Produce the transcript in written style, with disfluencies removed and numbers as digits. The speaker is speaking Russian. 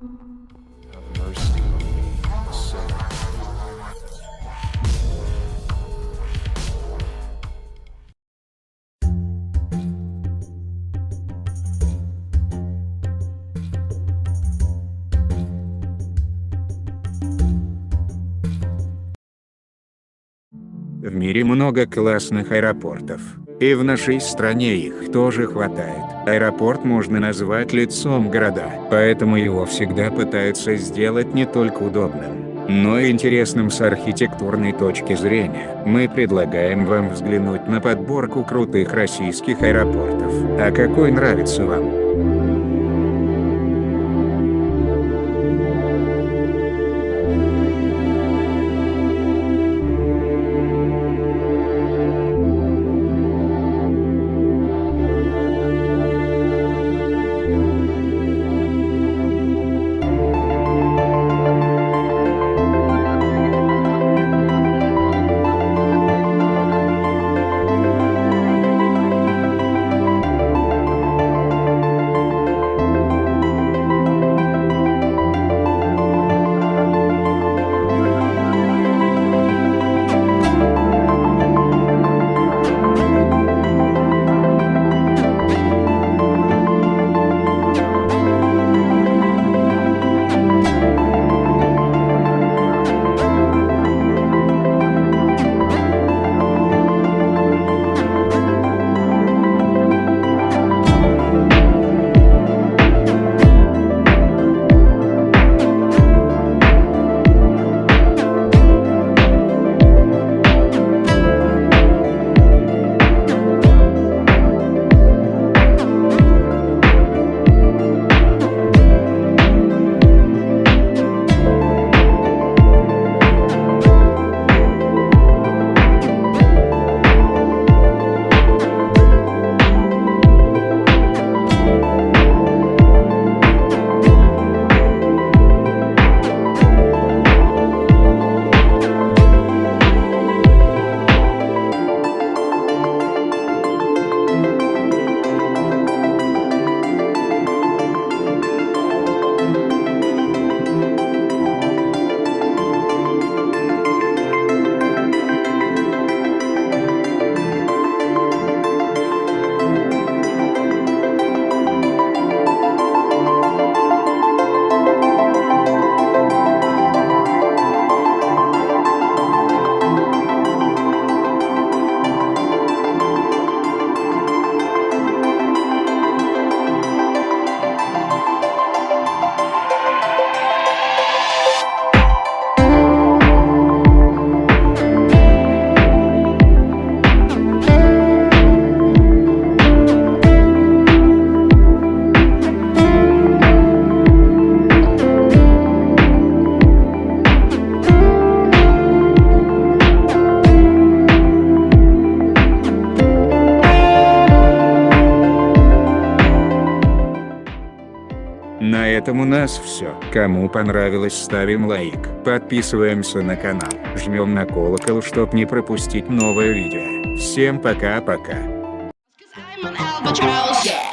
Have mercy on me, a sinner. В мире много классных аэропортов. И в нашей стране их тоже хватает. Аэропорт можно назвать лицом города, поэтому его всегда пытаются сделать не только удобным, но и интересным с архитектурной точки зрения. Мы предлагаем вам взглянуть на подборку крутых российских аэропортов. А какой нравится вам? На этом у нас все. Кому понравилось, ставим лайк, подписываемся на канал, жмем на колокол, чтоб не пропустить новое видео. Всем пока-пока. I'm an albatross.